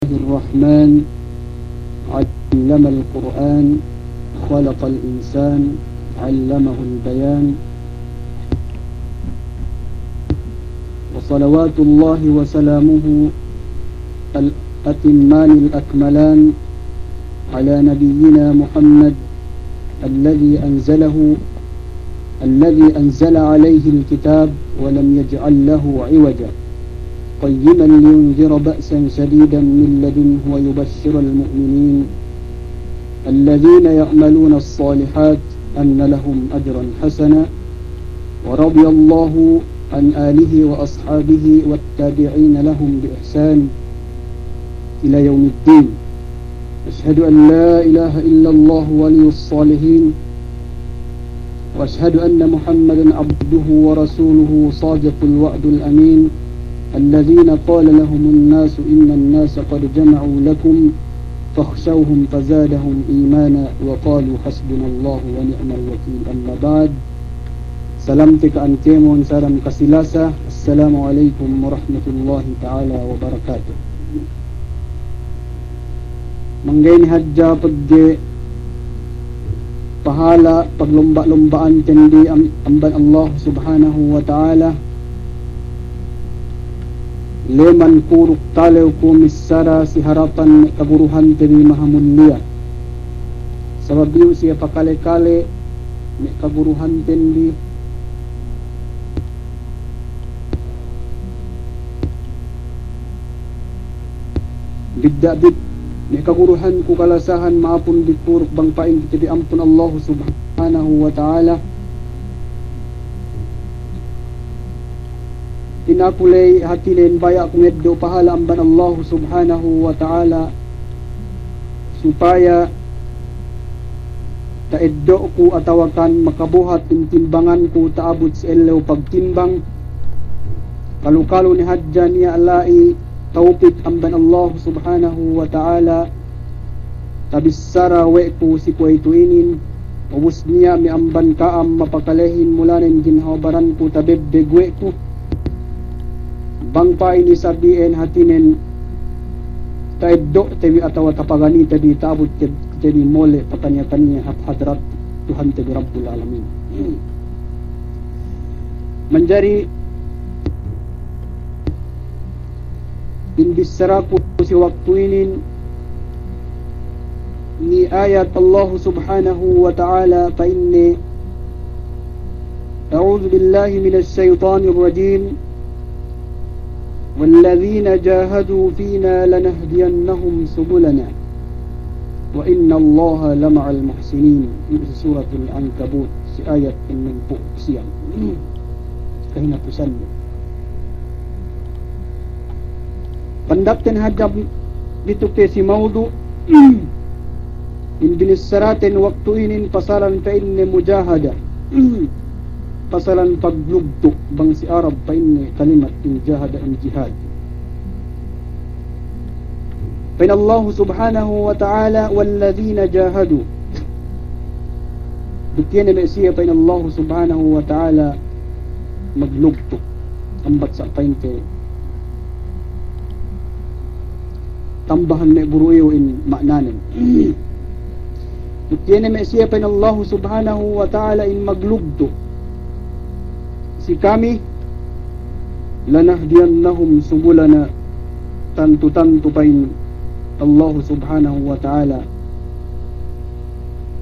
الرحمن علم القرآن خلق الإنسان علمه البيان وصلوات الله وسلامه الأتمان الأكملان على نبينا محمد الذي أنزل عليه الكتاب ولم يجعل له عوجا قيما لينذر بأسا شديدا من لدنه ويبشر المؤمنين الذين يعملون الصالحات أن لهم أجرا حسنا ورضي الله عن آله وأصحابه والتابعين لهم بإحسان إلى يوم الدين. أشهد أن لا إله إلا الله ولي الصالحين وأشهد أن محمدا عبده ورسوله صادق الوعد الأمين الذين قال لهم الناس إن الناس قد جمعوا لكم فاخشوهم فزادهم إيمانا وقالوا حسبنا الله ونعم الوكيل. أما بعد, salam tekaan kemon salam kasilasa. Assalamualaikum warahmatullahi ta'ala wabarakatuh. Manggain hadja pagge pahala paglumba-lumbaan kendi amban Allah subhanahu wa ta'ala leman kuruk talew ko misara si harapan kaguruhan teri mahamulia sabab yu siya pakale-kale may kaguruhan tendi bidda-bid may kaguruhan ko kalasahan maapun di kuruk bangpain kita di ampun Allah subhanahu wa ta'ala. Tinakulay hatinen baya kung eddo pahala amban Allah subhanahu wa ta'ala supaya taeddo ko atawakan makabuhat timbangan ko taabot sa elew pagtimbang kalukalo ni hadja niya alai taupit amban Allah subhanahu wa ta'ala tabissara we ko si kuwaituinin ubus niya mi amban kaam mapakalehin mulanin ginhawabaran ko tabebbegwe ko bangpa ini sabihin hatinen taeddo tewi atawa tapagani tadi taabot jadi mole patanya-tanya hadrat Tuhan tebi Rabbul Alamin. Menjadi bimbisaraku si waktu ini ni ayat Allah subhanahu wa ta'ala fa inni a'udzu billahi minasy syaithanir rajim والذين جاهدوا فينا لنهدينهم سبلنا وإن الله لمع المحسنين. سورة العنكبوت si ayat من فوق siang kahina tusanyo pandapten hajab dito ke si maudu in binisaraten waktu inin pasaran pa inne mujahada pasalan paglugto bang si Arab pa inni kalimat in jahada in jihad pa Allah subhanahu wa ta'ala walladhina jahadu dukyan na siya pa Allah subhanahu wa ta'ala maglugto ambat sa painte tambahan na buruyo in maknanin dukyan na siya pa Allah subhanahu wa ta'ala in maglugto si kami lanahdiyannahum subulana tantu-tantu pain Allah subhanahu wa ta'ala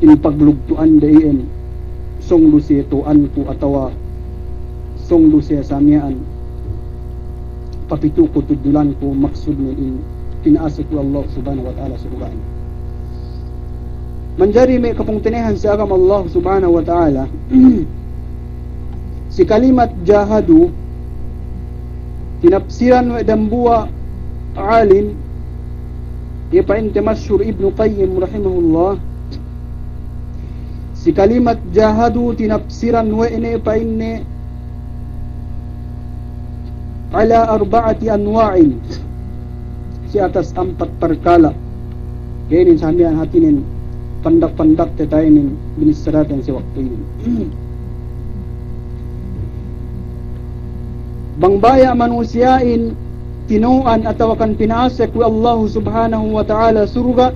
in paglugtuan dayen songlu siya tuan ko atawa songlu siya samyaan papitu ko tudulan ko maksud ni in tinaasa ko Allah subhanahu wa ta'ala surugan manjari may kapungtinehan sa agam Allah subhanahu wa ta'ala si kalimat jahadu tinapsiran wa dambuwa alim ipain temasyur Ibnu Qayyim rahimahullah si kalimat jahadu tinapsiran wa ini ipain ala arba'ati anwa'in si atas 4 perkala gainin samian hatinin pandak-pandak tetainin binisaratan si waktu ini bangbaya manusiain tinuan atau akan pinaasek wa Allah subhanahu wa ta'ala surga,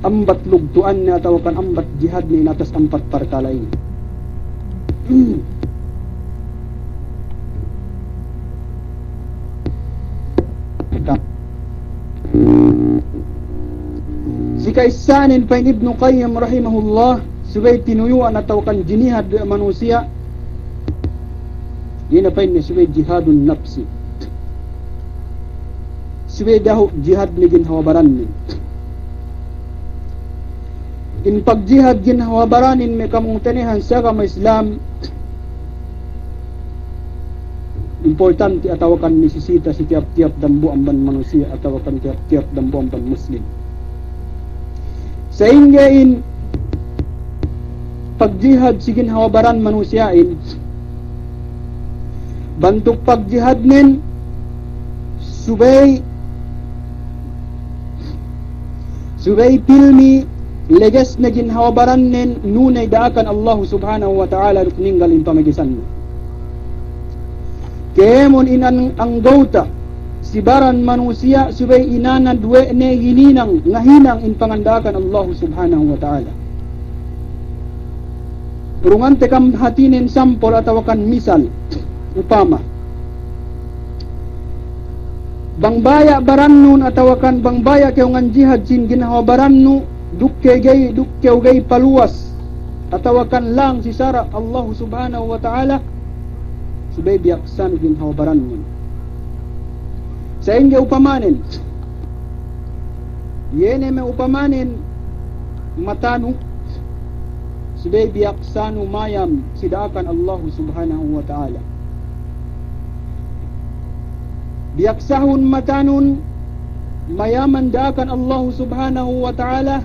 ambat lugtuan niya atau akan ambat jihad ni atas 4 perkara ini. Si kaisanin pa Ibnu Qayyim rahimahullah subay tinuyuan atau akan jinihad manusia, yun na pa yun subay jihadun nafsi, subay daho jihad ni ginhawabaran ni. In pagjihad ginhawabaranin may kamungtanihan sa kama Islam, importante atau akan nisisita si tiap-tiap dambu amban manusia atau akan tiap-tiap dambu amban muslim. Sehingga in pagjihad si ginhawabaran manusiain, bantuk pagjihad nin subay pilmi leges na ginhawabaran nin nunay daakan Allah subhanahu wa ta'ala ninggal in pamagisan mo. Kemon inan ang gauta si baran manusia subay inana duwe ne hininang ngahinang in pangandakan Allah subhanahu wa ta'ala. Turungan tekam hatinin sampol atau kan misal upama bangbaya barannun atau kan bangbaya keungan jihad sin ginhawabarannu dukke gay paluas atau akan lang si sara Allah subhanahu wa ta'ala subay biaksan ginhawabaran mo. Sehingga upamanin yene me upamanin matanu subay biaksanu mayam sidakan Allah subhanahu wa ta'ala. Biaksahun matanun mayaman daakan Allah subhanahu wa ta'ala.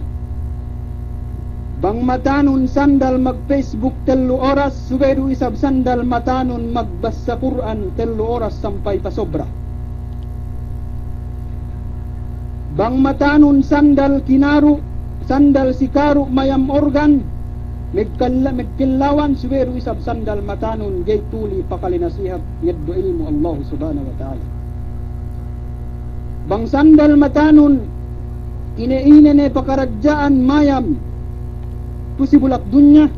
Bang matanun sandal mag-Facebook 3 oras, suberu isab sandal matanun magbasa Quran 3 oras sampai pasobra. Bang matanun sandal kinaru, sandal sikaru mayam organ, megkilawan suberu isab sandal matanun gay tuli pakalinasihat ngeddo ilmu Allah subhanahu wa ta'ala. Bang sandal matanun ine ne pakarajaan mayam tu si bulak dunya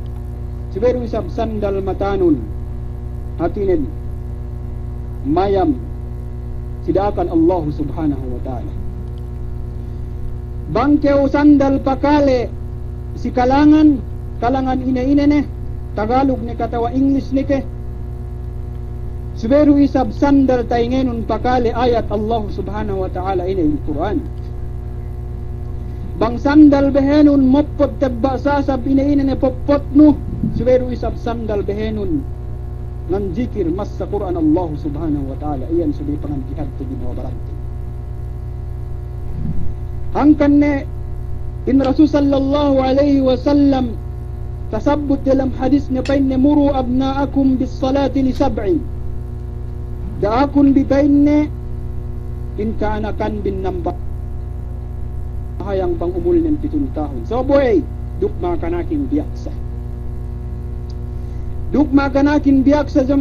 siberu isab sandal matanun hatinen mayam sidakan Allah subhanahu wa ta'ala. Bangkeo sandal pakale si kalangan ine ne Tagalog ne katawa English ne ke siberu isab sandal taingenun pakale ayat Allah subhanahu wa ta'ala ine Quran. Bang sandal behenun mopot tebba sasab ine ne popot nu suberu isab sandal behenun ngan zikir masa Quran Allah subhanahu wa ta'ala iyan subi pangan jihad tu ginhawabaran. Hangkan ne in Rasul sallallahu alaihi wasallam tasabbut dalam hadis ne painne muru abnaakum bis salati li sab'in, daakun bi painne in kaanakan bin nampak hayang pang umul ng 7 tahun. So boy, dukma kanakin biaksa. Dukma kanakin biaksa sa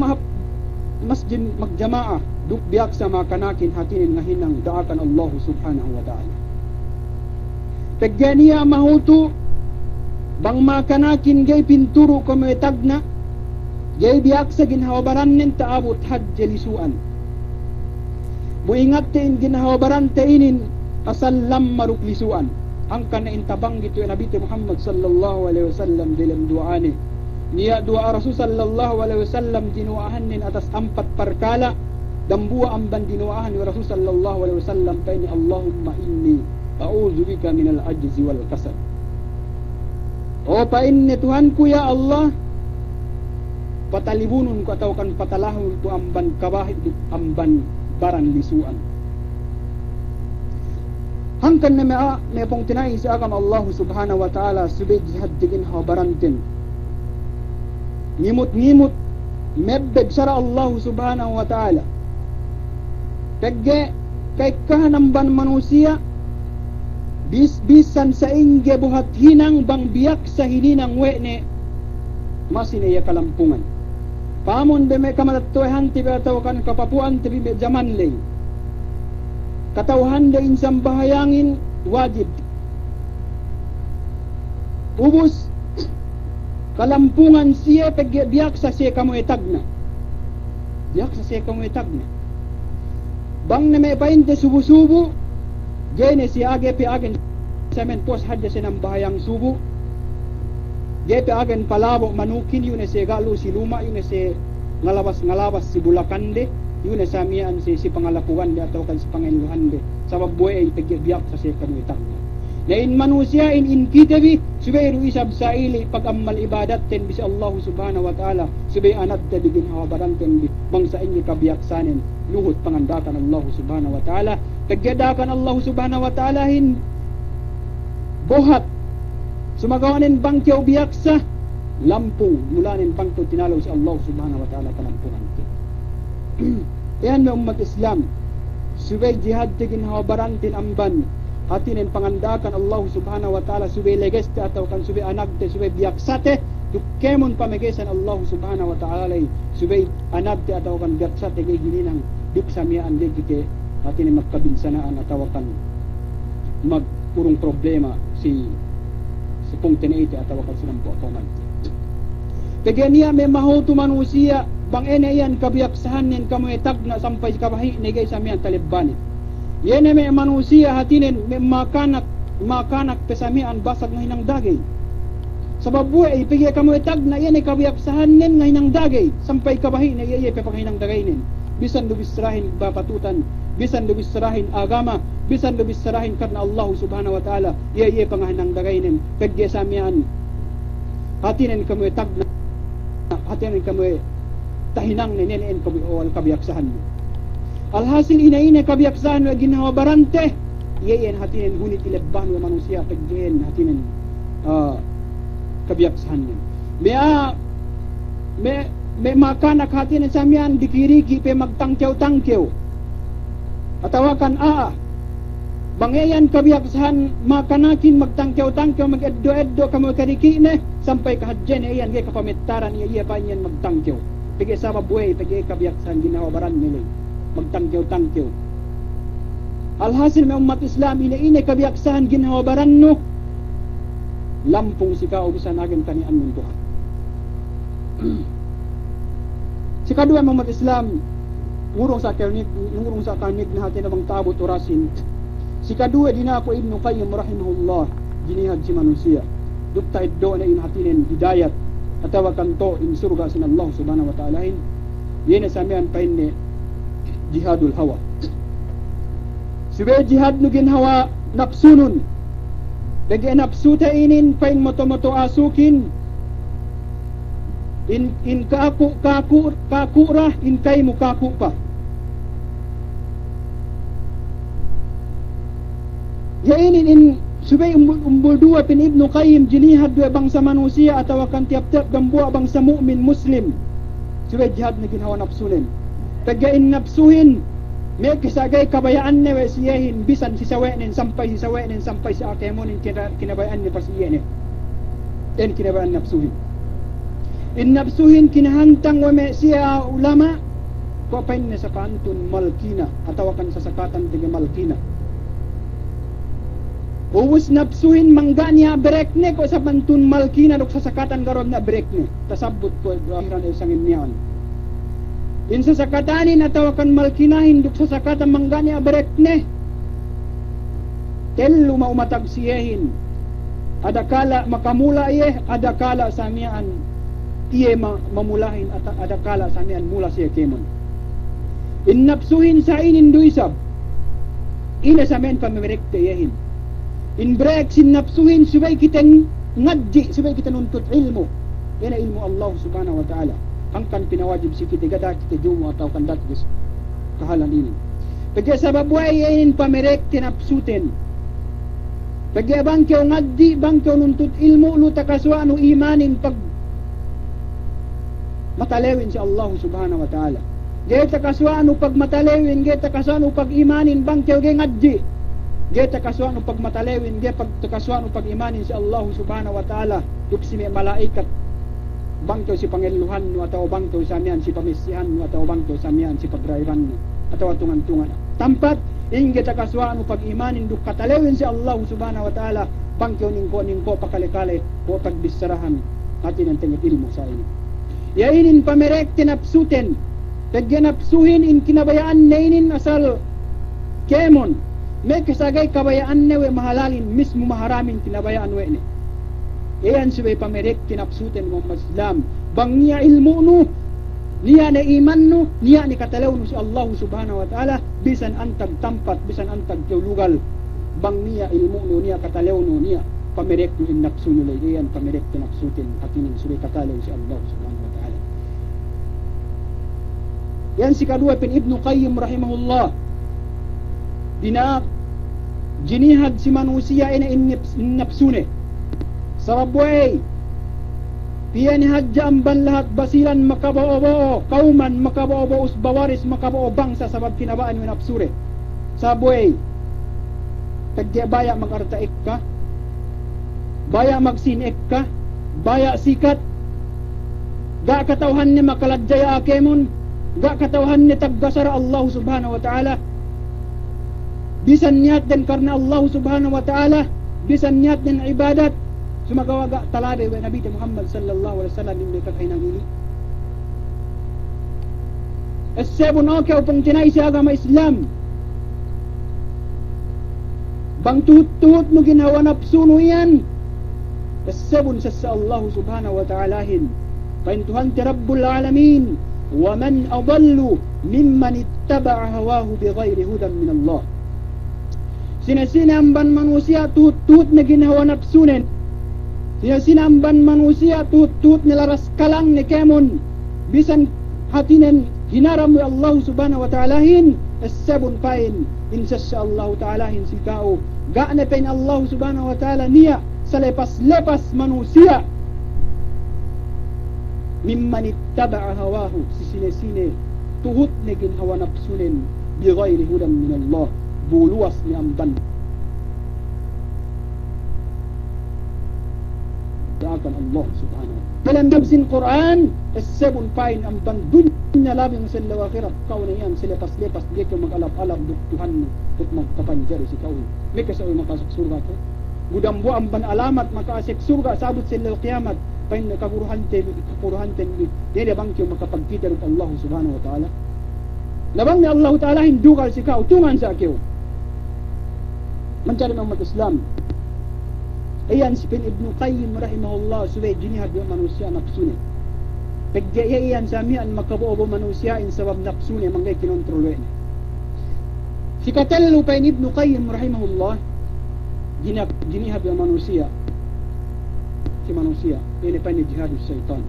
masjid magjamaah. Duk biaksa makanakin hatinin ngahinang daakan Allah subhanahu wa ta'ala. Tagyaniya mahutu bang makanakin gay pinturo kumetagna gay biaksa ginhawabaran nin taabot hadjalisuan. Buingat tiin ginhawabaran tainin asallam maruklisuan. Angkan na intabang gitu ya Nabi Muhammad sallallahu alaihi wasallam dalam duaane. Niya dua Rasul sallallahu alaihi wasallam dinuahan nin atas 4 perkala dan buah amban dinuahan ni Rasul sallallahu alaihi wasallam pa ini Allahumma inni a'udzubika minal ajzi wal kasal. O pa inni Tuhanku ya Allah, patalibunun ko atau kan patalahun ko amban kabahit amban baran lisuan. Hangkan na may pong tinayin sa akam Allah subhanahu wa ta'ala subay jihad digin habarantin. Ngimut mebbeg sara Allah subhanahu wa ta'ala. Kagge kay kahanamban manusia bisan sa ingge buhat hinang bang biyak sa hininang wene masine ya kalampungan. Pamon be me kamatatuhan tibe atau kan kapapuan tibe be zaman lay. Katauhan de insang bahayangin wajib. Ubus kalampungan siya biyak sa siya kamu etagna. Biyak sa siya kamu etagna. Bang na may painte subu-subu, gene siya age pi agen semen pos hadya sinang bahayang subu. Gepe agen palabo manukin yun si galu si luma yun si ngalabas si bulakande yun sa miyan si pangalapuan de atau kan si pangeluhan de sabab buhay ay pagbiyak sa siya kamu etagna. Na in manusia in kitabi subairu isab saili pag amal ibadat ten bisa Allah subhanahu wa ta'ala subay anad taligin hawabaran ten bangsa inyo kabiyaksanin luhut pangandakan Allah subhanahu wa ta'ala pagyadakan Allah subhanahu wa ta'ala hin bohat sumagawanin bangkyaw biyaksa lampung mulanin bangkyaw tinalaw si Allah subhanahu wa ta'ala kalampungan ten yan may umat Islam subay jihad tigin hawabaran ten amban hatinin pangandakan Allah subhanahu wa ta'ala subay legeste atau kan subay anagte subay biyaksate dukemon pamegesan Allah subhanahu wa ta'ala subay anagte atau kan biyaksate kay gininang duksamiaan de gite hatinin magkabinsanaan atau kan magpurong problema si pungten ite atau kan sinampo apaman kaya niya may mahuto manusia bang ene yan kabiyaksahan nin kamu etagna sampai kabahi negay samian talibbanit. Yene may manusia hatinin may makanak pesamian basag ng hinang dagay. Sabab buhay ipigay kamu itag na yene kabiyaksahan nin ng hinang dagay sampay kabahi na iye pepang hinang dagay nin. Bisan lubisrahin bapatutan, bisan lubisrahin agama, bisan lubisrahin karna Allah subhanahu wa ta'ala iye pang hinang dagay nin. Kagya samian hatinin kamu itag na hatinin kamu tahinang nin yene kabiyaksahan nin. Alhasil ina kabiyaksahan wa ginawa barante iyan hatinin hunit ilabban wa manusia pagdiin hatinin kabiyaksahan niya may makanak hatinin samian dikiriki pe magtangkyaw atawakan bangayan kabiyaksahan makanakin magtangkyaw mag-eddo kamo kariki ne sampai kahadjen iyan gay kapamitaran iya pa iyan magtangkyaw pigi sa buhay pigi kabiyaksahan ginawa baran nila magtangkyaw. Alhasil may umat Islam ina kabiyaksahan ginawabaran no lampung si kaubusan agin kanian mundo. Si kadua may umat Islam ngurong sa kanik na hatin abang tabot orasin. Si kadua din ako Ibnu Qayyim rahimahullah ginihad si manusia. Dukta iddo na inhatinin hidayat atawa kanto in surga sin Allah subhanahu wa ta'ala yena samian painne jihadul hawa. Subay jihad nugin hawa napsunun. Dagi napsu ta inin pain moto asukin. In kakura in kay mukaku pa. Yainin in subay umbul dua pin Ibnu Qayyim jinihad dua bangsa manusia atau akan tiap-tiap gambua bangsa mukmin muslim. Subay jihad nugin hawa napsunin. Tagain napsuhin may kisagay kabayaan ne siyahin bisan sisawenin sampai sa akemonin kinabayaan ni pasiyen en kinabayaan napsuhin in napsuhin kinahantang wa may siya ulama ko pain na sa kantun malkina atawakan sa sakatan tiga malkina uwus napsuhin mangganya berekne ko sa pantun malkina dok sa sakatan garon na berekne tasabut ko ahiran isang inyan in sa sakatanin atawakan malkinahin duk sa sakatan mangganya berekne tellu maumatag siyehin adakala makamula iye adakala samian iye mamulahin at adakala samian mula siya kemon in napsuhin sa inin duisab ina samen pamirekte iyehin in brek sin napsuhin subay kita ngadji subay kita nuntut ilmu yana ilmu Allah subhanahu wa ta'ala angkan pinawajib si kita gada kita jumo atau kandat bis kahalan ini. Pagya sa babuhay yainin pamerek tinapsuten. Pagya bangkyaw ngaddi bangkyaw nuntut ilmu lu takaswanu imanin pag matalewin si Allah subhanahu wa ta'ala. Gaya takaswanu pag matalewin, gaya takaswanu pag imanin bangkyaw gaya ngaddi. Gaya takaswanu pag matalewin, gaya pag takaswanu pag imanin si Allah subhanahu wa ta'ala. Duksimi malaikat bangto si pangeluhan no atau bangto samian si pamisihan no atau bangto samian si pagrairan no atau tungan-tungan tampat inggit kaswaan pag-imanin duk katalewin si Allah subhanahu wa ta'ala bangko ningko pakale-kale o pagbisarahan atin ang tingit ilmu sa ini yainin pamerek tinapsuten pagganapsuhin in kinabayaan na inin asal kemon may kasagay kabayaan na we mahalalin mismo maharamin kinabayaan we ni iyan siya pamerek kinapsuten mo Islam bang niya ilmu no niya na iman no niya ni katalaw no si Allah subhanahu wa ta'ala bisan antag tampat bisan antag tiulugal bang niya ilmu no niya katalaw no niya pamerek no inapsu no iyan pamerek kinapsuten atinin siya katalaw si Allah subhanahu wa ta'ala yan si kadua pin Ibnu Qayyim rahimahullah dinak jinihad si manusia ina innapsune sarabway piyan hadja amban lahat basilan makabao kauman makabao usbawaris makabao bangsa sabab kinabaan mo napsure sabway tagya baya magartaik ka baya magsinek ka baya sikat ga katawhan ni makaladjaya akemon ga katawhan ni taggasara Allah subhanahu wa ta'ala bisan niat dan karena Allah subhanahu wa ta'ala bisan niat dan ibadat sumagawaga talabe wa Nabi Muhammad sallallahu alaihi wasallam din kakainang ini as-sabun okay upang tinay sa agama Islam bang tuhut-tuhut mo ginawa napsuno yan as-sabun sa Allah subhanahu wa ta'alahin paintuhan ti Rabbul Alamin wa man adallu mimman ittaba'a hawahu bighayri hudan min Allah sinasinamban manusia tuhut-tuhut na ginawa napsunen sinamban manusia tuhut-tuhut nilaras kalang ni kemon bisan hatinen hinaram mo Allah subhanahu wa ta'alahin as-sabun pain insya Allah ta'alahin si kao gaana pain Allah subhanahu wa ta'ala niya sa lepas-lepas manusia mimman ittaba'a hawahu si sine-sine tuhut ni ginhawa napsunen bi ghayri hudan min Allah buluas ni amban akan Allah subhanahu wa ta'ala dalam nabsin Quran as-sabun pain ang bandunya labing sa akhirat kau na yan silepas-lepas di ka mag-alap-alap Tuhan at magkapanjari si kau may kasaoy makasok surga ko gudambo ang banalamat makasik surga sabot sa kiamat pain kaguruhante hindi bang kayo makapagkita ng Allah subhanahu wa ta'ala labang ni Allah ta'ala hindugal si kau tungan sa kayo mencari umat Islam ayan si Ibnu Qayyim rahimahullah subay jinihad yung manusia napsune pagdaya iyan sa miyan makabuobo manusia in sabab napsune manggay kinontrolwe si katalo pa Ibnu Qayyim rahimahullah jinihad yung manusia si manusia ini pa ni jihadus syaitan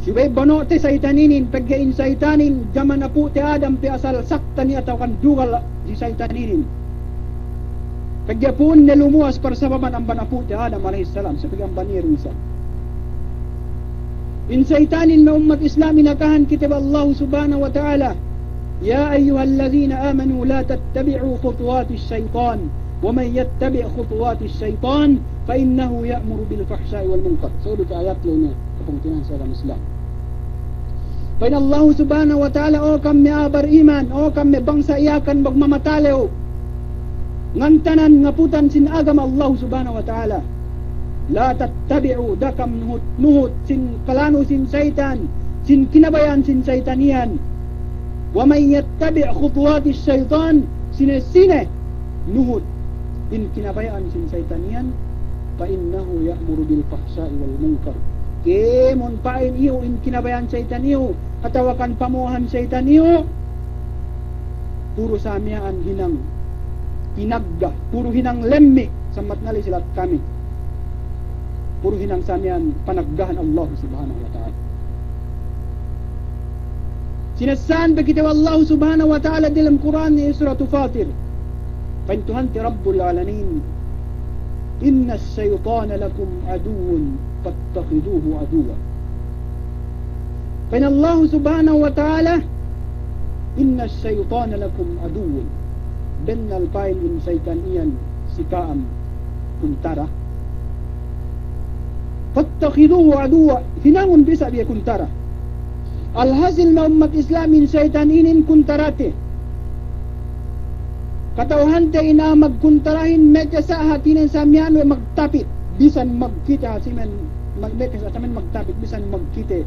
subay banote saytaninin pagdayin saytanin jaman na po ti Adam ti asal sakta ni ataw kan dugal si saytaninin Kagyapun na lumuwas para sa baman ang banapu ti Adam alayhis salam sa pagambanir isa. In saytanin na ummat Islam inakahan kitab Allah subhanahu wa ta'ala Ya ayyuhallazina amanu la tattabi'u khutuwati syaitan wa man yattabi' khutuwati syaitan fa innahu ya'muru bil fahsya'i wal munkar. So ito ayat lo na kapungtinan sa agama Islam. Pa in Allah subhanahu wa ta'ala o kami abar iman o kami bangsa iyakan magmamatalew ngantanan ngaputan sin agam Allah subhanahu wa ta'ala la tattabi'u dakam nuhut sin kalano sin syaitan sin kinabayan sin syaitanian wa may yattabi' khutuwati syaitan sine nuhut in kinabayan sin syaitanian fa innahu ya'muru bil fahsya'i wal munkar kemon pain iyo in kinabayan syaitan iyo katawakan pamuhan syaitan iyo puro samyaan hinang pinagga, puro hinang lemmi samat nali sila kami puro hinang samian panaggahan Allah subhanahu wa ta'ala sinasan begitu Allah subhanahu wa ta'ala dalam Quran ni surah Fatir Pantuhan ti Rabbul Alamin inna syaitan lakum aduun fattakhiduhu aduwa Pan Allah subhanahu wa ta'ala inna syaitan lakum aduun Bennal pain in syaitan iyan si kaam kuntara Fattakhiduhu aduwa, hinangon bisa dia kuntara. Alhasil na umat Islamin syaitan inin kuntarate. Katauhante ina magkuntarahin medya sa hatinin sa miyan we magtapit. Bisan magkita hasimen magmedya sa tamen magtapit bisan magkite.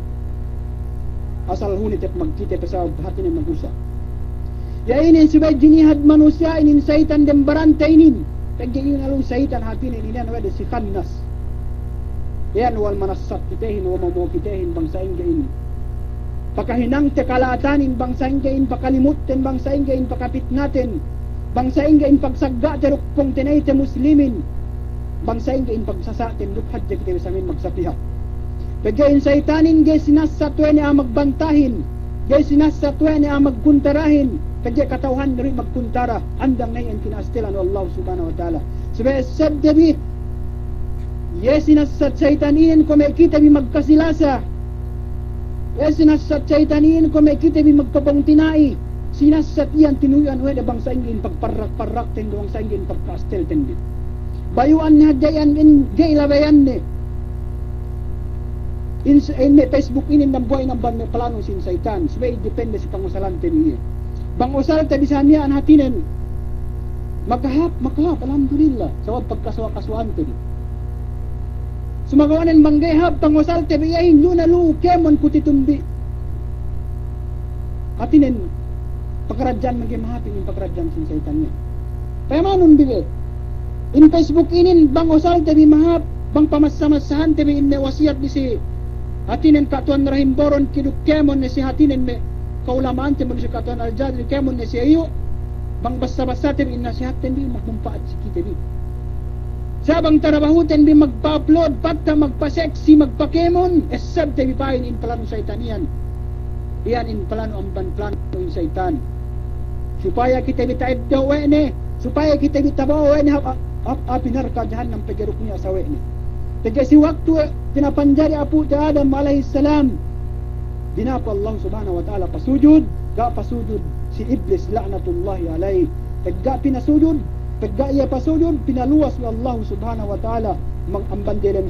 Asal hunit at magkite sa hatinin magusa. Ya inin subay jinihad manusia inin syaitan dem barante inin. Pagiging along syaitan hatinin inin wede si khannas. Yan wal manasat kitehin wa mamukitehin bangsa inggain. Pakahinang te kalaatanin bangsa inggain pakalimutin bangsa inggain pakapit natin. Bangsa inggain pagsagga te rukpong tinay te muslimin. Bangsa inggain pagsasatin lukhad te kitewi samin magsapiha. Pagayin saitanin gay sinasatwe ni magbantahin. Gay sinasatwe ni magkuntarahin. Kaya katauhan rin magkuntara. Andang na yan kinastilan o Allah subhanahu wa ta'ala. Sabi sabdabi. Yes, sinasat saitanin ko may kita bi magkasilasa. Yes, sinasat saitanin ko may kita bi magkapangtinai. Sinasat iyan tinuyan wede bangsa ingin pagparrak-parrak tendo bangsa ingin pagkastel tendi. Bayuan na dayan in gay labayan ne. In Facebook inin ng buhay ng bang plano sin saitan. Sabay depende sa pangusalan teniya. Bangusal tabi sa niya an hatinen. Maghap, alhamdulillah. Sa pagkaswa-kaswaan teni. Sumagawanan manggayhab pangusal tabiyahin luna lu kemon kutitumbi. Hatinen pagkaradyan magimahapin yung pagkaradyan sin saitan niya. Kaya manon bigay. In Facebook inin bang usal tabi mahap bang pamasamasahan tabi in wasiat ni si hatinen katuan rahim boron kiduk kemon ni si hatinen me kaulamaan tabi si katuan aljadri kemon ni si ayo bang basa-basa tabi in nasihatin bi magmumpaat si kita bi. Sabang tarabahutin bi magpa-upload pagta magpa-sexy magpa-kemon esab tabi pahin in plano saitan yan. Iyan in plano ang plano in saitan. Supaya kita bitaib daw ni, supaya kita bitabaw ni apinar ka jahannam pagaruk niya sa ni. Kaya si waktu pinapanjari apu ta Adam alaihi salam dinapa Allah subhanahu wa ta'ala pasujud, ga pasujud si iblis laknatullahi alaihi. Kaya pinasujud, kaya iya pasujud pinaluwas ni Allah subhanahu wa ta'ala ang bandelam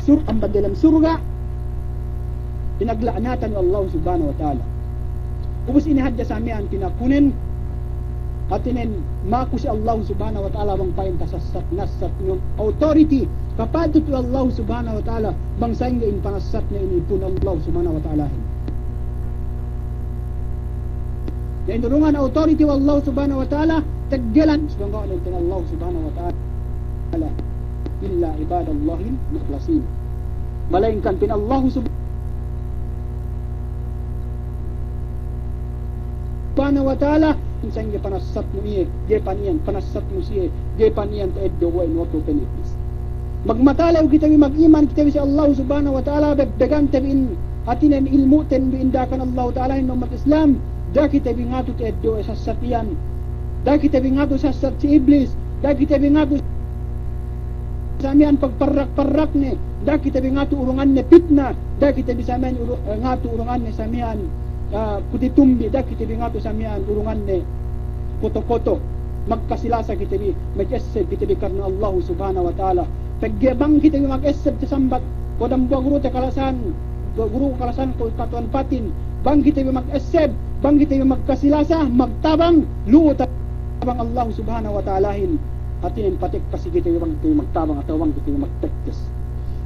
surga pinaglaknatan ni Allah subhanahu wa ta'ala. Ubus inihadya sa amin pinakunin hatinen maku si Allah subhanahu wa ta'ala bang pain tasasat nasat yung authority kapatid ni Allah subhanahu wa ta'ala bang saing in panasat na inipun Allah subhanahu wa ta'ala. Yan durungan authority wa Allah subhanahu wa ta'ala taggelan subhanahu wa ta'ala Allah subhanahu wa ta'ala illa ibadallahil mukhlasin. Malainkan pin Allah subhanahu wa ta'ala insang dia panasat mo niya, dia panian panasat mo siya, dia panian ta eddo wa in wato penipis. Magmatalaw kita mag-iman kita sa Allah subhanahu wa ta'ala began tabin hatinen ilmu ten biindakan Allah ta'ala in umat Islam. Da kita bingatu ta eddo sa satian. Da kita bingatu sa sat si iblis, da kita bingatu samian pagparrak-parrak ni, da kita bingatu urungan ni fitna, da kita bisamian ngatu urungan ni samian kutitumbi, da kita bingatu samian urungan ni koto-koto. Magkasilasa kita bi mag-eseb kita bi karna Allah subhanahu wa ta'ala. Pagyabang kita bi mag-eseb sa sambat kodang buwa guru ta kalasan ko katuan patin bang kita bi mag-eseb bang kita bi magkasilasa magtabang luot tabang Allah subhanahu wa ta'alahin atin patik kasi kita bi magtabang atau bang kita bi magtektes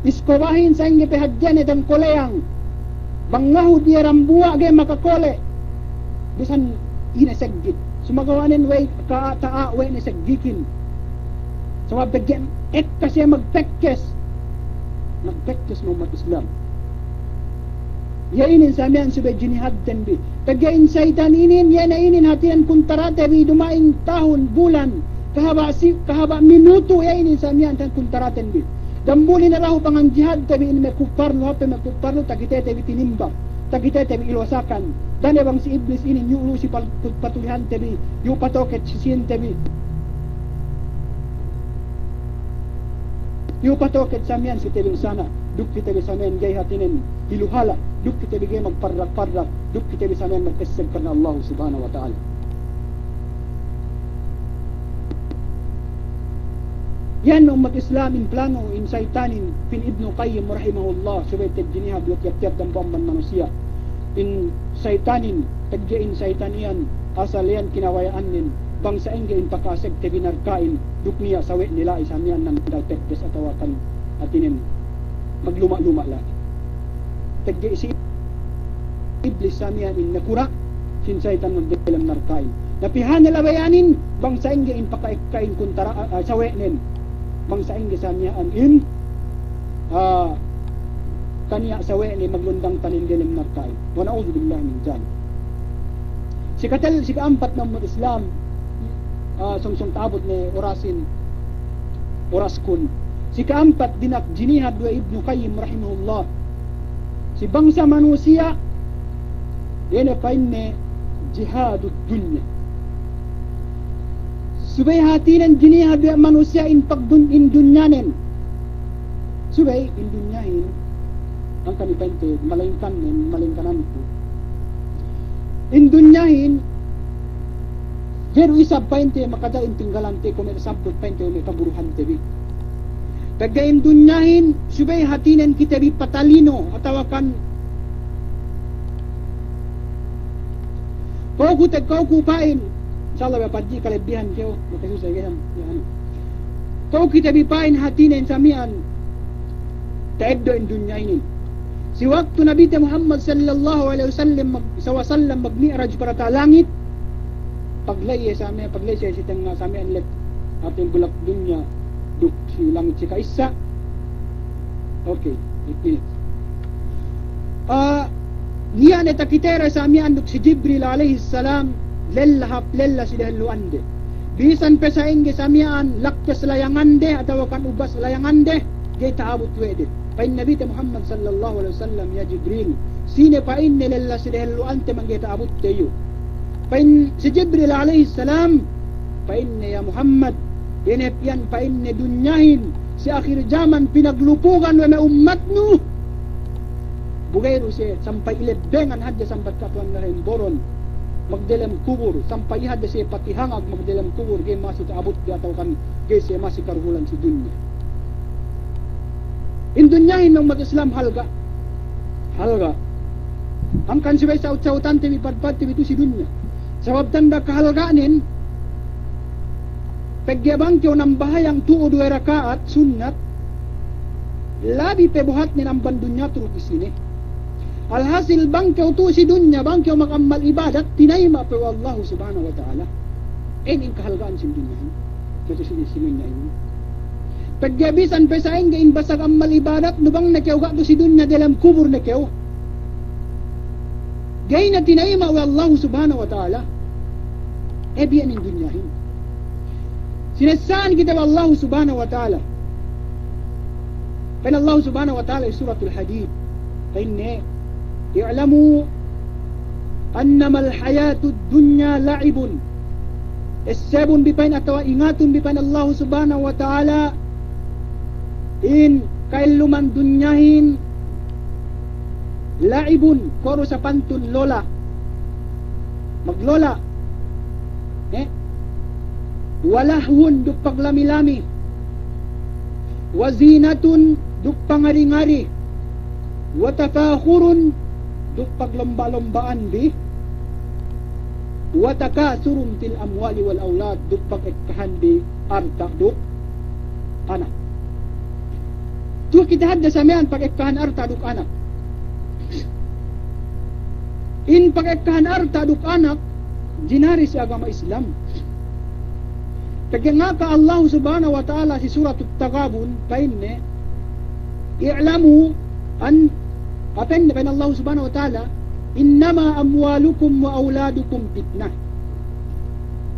iskobahin sa ingi pehadyan itang koleyang bangahu dia rambuwa gay makakole bisan inaseggit sumagawanin way kaa way naseggikin sumabagyan kasi magtekkes mo umat Islam. Yainin samian subay jinihad tenbi. Tagain saitan inin yana inin hatian kuntarate bi dumaing tahun bulan kahaba minuto yainin samian tan kuntaraten bi. Dambuli na raho pangang jihad tabi in mekuparno hape mekuparno tagitete bi tinimbang. Tagitete bi ilwasakan. Dane bang si iblis inin yuulu si patulihan tabi yu patoket sisin tabi. Yu patoket samian si tebing sana. Duk kita bisa main gay hatinin iluhala, duk kita bigay magparrak-parrak, duk kita bisa main mag-eseg karena Allah subhanahu wa ta'ala. yan ng umat Islam in plano in saitanin pin Ibnu Qayyim rahimahullah subay tagdiniha biot yap-yap dan pamban manusia in saitanin tagjain saitanian asal yan kinawayaanin bangsa engge in pakaseg te binarkain dukniya sawe nila isamian nan daw tekdes atawa kan atinin magluma-luma la tagja si iblis samian in nakura sin saitan magdalam narkain napihan nila bayanin bangsa engge in pakaikain kuntara sawe nen bangsa engge samian in kaniya sawe ni maglundang tanin dilam narkain wa na'udzu billahi min dzalik si kaampat ng Islam sungsong tabot ni oraskun si kaampat dinak jinihad wa Ibnu Qayyim rahimahullah si bangsa manusia yan pain ne jihadud dunya subay hatinan jinihad wa manusia in dunyanen subay in dunyahin ang kanipente malingkanan po in dunyahin Jero isa painte makadain tinggalante kung may sabot painte may kaburuhan tebi. Tagain dunyahin subay hatinen kita bi patalino atawakan kau kupain insyaallah bapadji kalebihan kyo makasusay gayam kau kita bi pain hatinen samian taeddo in dunyahin si waktu Nabi Muhammad sallallahu alaihi wasallam magmi'raj para ta langit paglay sa si tengah sami anlet ating bulak dunya duk si langit si kaisa okay it niya ne takitera sami anduk si Jibril alaihi salam lella si dahluande bisan pesa inge samian lakkas layangande atau kan ubas layangande gay taabot wede pain Nabi Muhammad sallallahu alaihi wasallam ya Jibril sine pa inne lella si dahluante man gay taabot tayo pain si Jibril alaihi salam pain ya Muhammad yan pain dunyahin si akhir zaman pinaglupugan wa ummatnu bugayro si sampai ilebengan hadya sampai katuan na rin boron magdalam kubur sampai hadya si patihangag magdalam kubur gay masih taabot di atau kan gay si masih karuhulan si dunya in dunyahin ng mag-Islam halga ang kan sibay sa utsautan tibi padpad tibi itu si dunya sabab tanda kahalganin pagyabang kyo ng bahayang tuo 2 rakaat sunnat labi pebuhat ni ng bandunya turut isini alhasil bang kyo tu si dunya bang kyo makamal ibadat tinayma pe Allah subhanahu wa ta'ala in kahalgaan sin dunya kito si isimin niya ini pagyabisan pesain gain basag amal ibadat nubang na kyo gato si dunya dalam kubur na kyo gay na tinayma wa Allah subhanahu wa ta'ala biyan in dunyahin sinasaan kita wa Allah subhanahu wa ta'ala kan Allah subhanahu wa ta'ala suratul hadid inna i'lamu annama al-hayatud dunya la'ibun sabun bipain atawa ingatun bipain Allah subhanahu wa ta'ala in kailuman dunyahin la'ibun koro sa pantun lola maglola walahun duk paglami-lami wazinatun duk pangari-ngari watafakhurun duk paglomba-lombaan bi watakasurun til amwali wal aulad duk pagekkahan bi arta duk anak tu kita hadda samian pagekkahan arta duk anak in pagekkahan arta duk anak jinari si agama Islam kaya nga ka Allah subhanahu wa ta'ala si surat At-Taghabun painne i'lamu an painne pain Allah subhanahu wa ta'ala innama amwalukum wa auladukum fitnah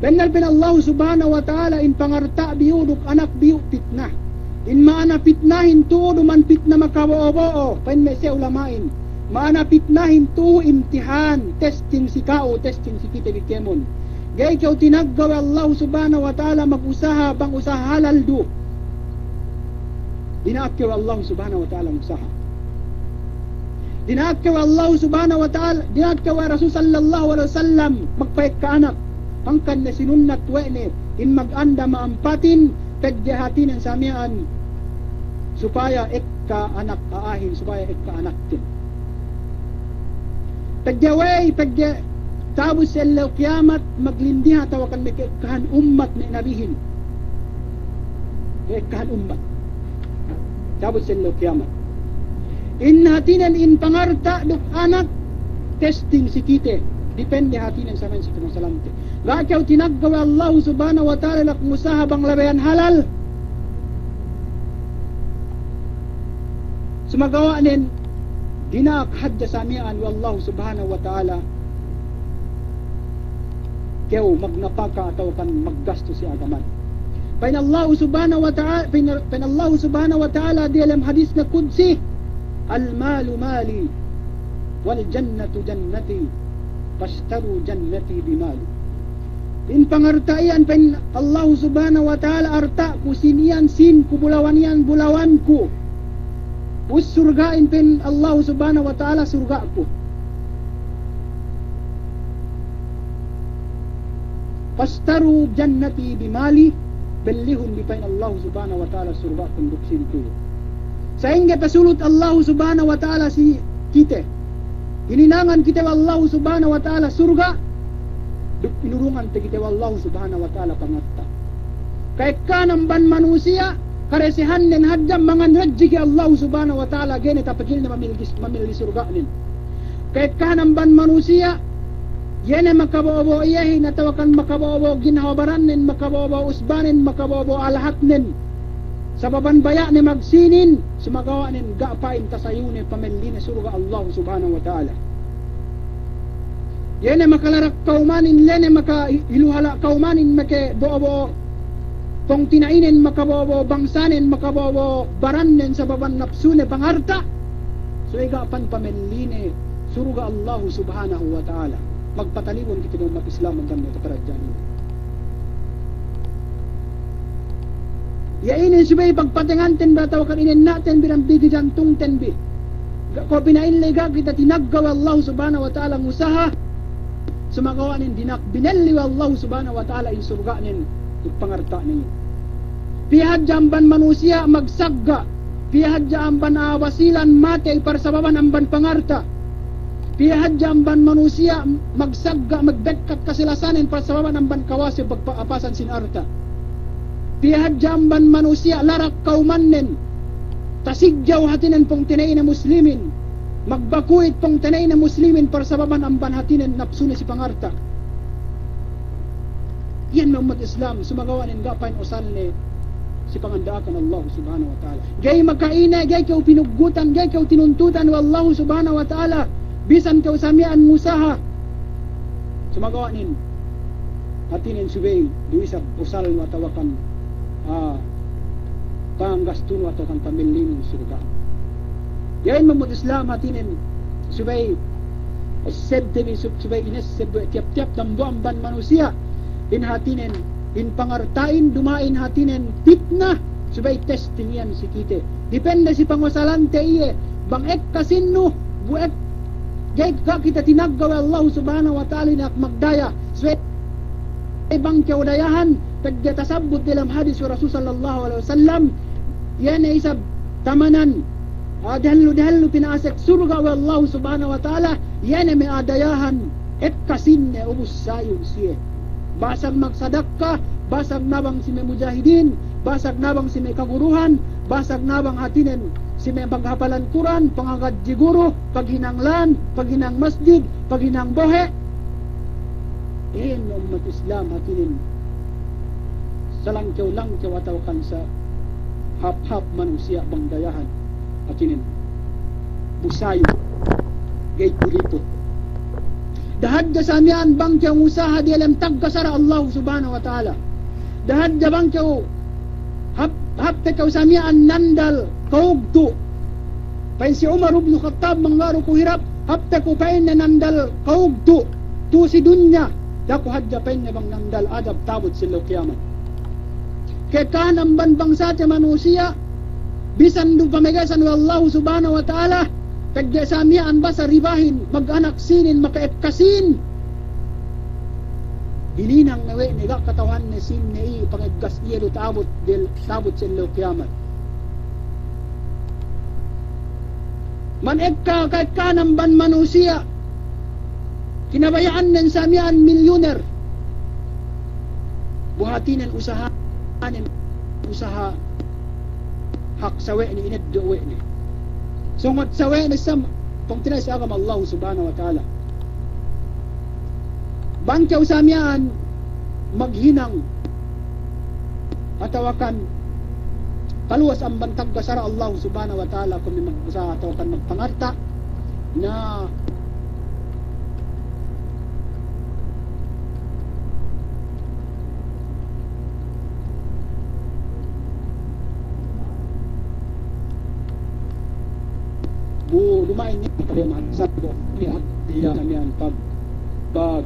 benar pain Allah subhanahu wa ta'ala in pangarta biuduk anak biu fitnah in maana fitnahin tuudu man fitna makawo-oo painne siya ulamain maana fitnahin tu imtihan testing si kao testing si kita bikemon gay kau tinaggaw Allah subhanahu wa ta'ala mag-usaha bang usaha halal do dinakyaw Allah subhanahu wa ta'ala usaha dinakyaw Allah subhanahu wa ta'ala dinakyaw Rasul sallallahu alaihi wasallam magpayag ka anak angkan na sinunnat wene in mag-anda maampatin pagdihatinan samian supaya ikka anak aahin, supaya ikka anak din. Pagdaway, tabos sa ilaw kiamat, maglindiha tawakan may kaikahan ummat ni nabihin. Kaikahan ummat. Tabos sa ilaw kiamat. In hatinan in pangarta duk anak, testing si kite. Depende hatinan sa men si kamasalante. Gakaw tinaggawa Allah subhanahu wa ta'ala lak musahabang labayan halal. Sumagawa nin dinak hadya samian wa Allah subhanahu wa ta'ala kayo magnapaka atau kan maggasto si agaman. Pain Allah subhanahu wa ta'ala pain Allah subhanahu wa ta'ala di dalam hadis na qudsi, al malu mali wal jannatu jannati fashtaru jannati bimali. In pangartaian pain Allah subhanahu wa ta'ala arta ku sinian sin ku bulawanian bulawanku. Us surgain pen Allah subhanahu wa ta'ala surgaku. Pastaru jannati bimali, bellihun bipain Allah subhanahu wa ta'ala surgaku duksin tu. Sehingga pasulot Allah subhanahu wa ta'ala si kita. Hininangan kita wa Allah subhanahu wa ta'ala surga, duk pinurungan kita wa Allah subhanahu wa ta'ala pangatta. Kaikanang ban manusia karesihan nin hadjam mangan haji ki Allah subhanahu wa ta'ala gene tapakil na mamilgi surga nin. Kahit kahanang ban manusia yene makabobo iyahi natawakan makabobo ginhawabaran nin, makabobo usbanin, makabobo alahat nin. Sa babanbaya ni magsinin sumagawa nin gapain tasayunin pamilgi na surga Allah subhanahu wa ta'ala. Yene makalarak kaumanin, yene makailuhala kaumanin make bobo kung tinainin makabobo bangsanin, makabobo baranin sa baban napsune pangarta, so igapan pamenline suruga Allah subhanahu wa ta'ala. Magpataliwon kita ng mag-Islam ang kami kaparadyan. Yainin subay pagpatingantin ba tawakan inin natin bilang bigi jantung tenbi. Kung pinainliga kita tinaggawa Allah subhanahu wa ta'ala ng usaha, sumagawanin dinak binali Allah subhanahu wa ta'ala in surganin pangarta ninyo. Pihad jamban manusia magsagga, pihad jamban awasilan mate parsababan amban pangarta. Pihad jamban manusia magsagga magdekkat kasilasanin parsababan amban kawasi pagpaapasan sinarta. Pihad jamban manusia larak kaumannen, tasigjaw hatinen pong tinay na muslimin, magbakuit pong tinay na muslimin parsababan amban hatinen napsune si pangarta. Yan na umat Islam, sumagawanin gapain usal ni si pangandaakan Allah subhanahu wa ta'ala. Gay magkaina, gay kaw pinugutan, gay kaw tinuntutan wa Allah subhanahu wa ta'ala, bisan kaw samian musaha. Sumagawanin hatinin subay duisa usal wa tawakan panggastun wa tawakan pamilin surga. Yan na umat Islam hatinin subay sebtebi subay ineseb tiap-tiap dambuan ban manusia. In hatinen, in pangartain, dumain hatinen, fitnah, subay testing yan si kite. Depende si pangusalante iye, bang ek kasino, buek, gay ka kita tinaggawa Allah subhanahu wa ta'ala na magdaya, subay bang kaudayahan, pagdatasabot dalam hadis wa Rasul sallallahu alaihi wasallam, yan ay isab tamanan, dahalo pinaasek surga wa Allah subhanahu wa ta'ala, yan ay may adayahan, ek kasin na ubus sayo siya. Basag magsadakka, basag nabang si may mujahidin, basag nabang si may kaguruhan, basag nabang hatinen si may paghapalan Quran, pangagad jiguro, paghinanglan, paghinang masjid, paghinang bohe. Iyan umat Islam hatinin salangkyaw-langkyaw atawakan sa hap-hap manusia bang dayahan hatinin busayo gay pulipot. Dahad da samian bangkyaw usaha di alam tagkasara Allah subhanahu wa ta'ala. Dahad da bangkyaw hapte kaw samian nandal kaugdo. Pain si Umar ibn Khattab mangaro ko hirap, hapte ko pain na nandal kaugdo. Tu si dunya, dako hadja pain na bang nandal adab tabot sila kiamat. Kaya kanang banbangsa sa manusia, bisan do pamigasan wa Allah subhanahu wa ta'ala, kagya samian ba sa ribahin, mag-anak sinin, makaepkasin. hilinang nawe niga katawan ni sin ni paggas iya do tabot sa ilo kiyamat. Man ekka kahit kanang ban manusia kinabayaan ng samian milyoner buhatinan usaha hak sawe ni inad dowe ni sungot sawe ni sam pangtinay sa agam Allah subhanahu wa ta'ala bangkaw samian maghinang atawakan kaluwas ang bantag kasara Allah subhanahu wa ta'ala kung may magbusa atawakan magpangarta na lumain niya kaya magsabo niya kamihan pag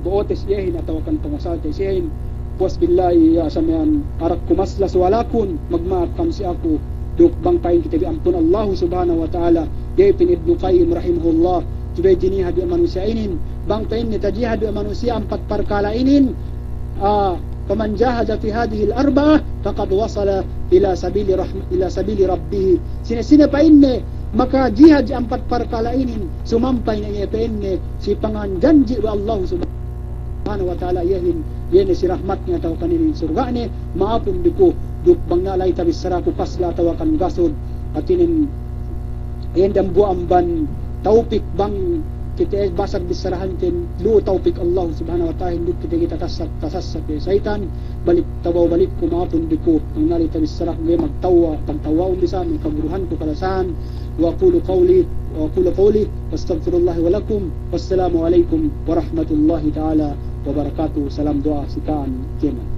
buotes yahin atawakan pangasalte siyahin puas billahi ya samihan arak kumaslas walakun magmaakam si ako duk bangpain kita ampun Allah subhanahu wa ta'ala yaypin Ibnu Qayyim rahimahullah tubay jinihad wa manusiainin bangpain ni tajihad wa manusia empat perkala inin faman jahada fi hadhihi al-arba'ah faqad wasala ila sabili rabbih sina pa inne maka jihad ang empat perkala ini sumampay na ipenne si panganjanji wa Allah subhanahu wa ta'ala yahin si rahmat niya taw kanini surga ni maapun diku duk bang nalay tabis saraku pasla tawakan gasod at inin yendam buam ban taupik bang kita basag bisarahan tin lu taupik Allah subhanahu wa ta'ala hindi kita tasassak saitan balik tabaw balik ko maapun diku ang nalay tabis sarak ngayon magtawa pagtawa bisa may kaguruhan ko kalasan وأقول قولي واستغفر الله ولكم والسلام عليكم ورحمة الله تعالى وبركاته. سلام دعاء سكان كيما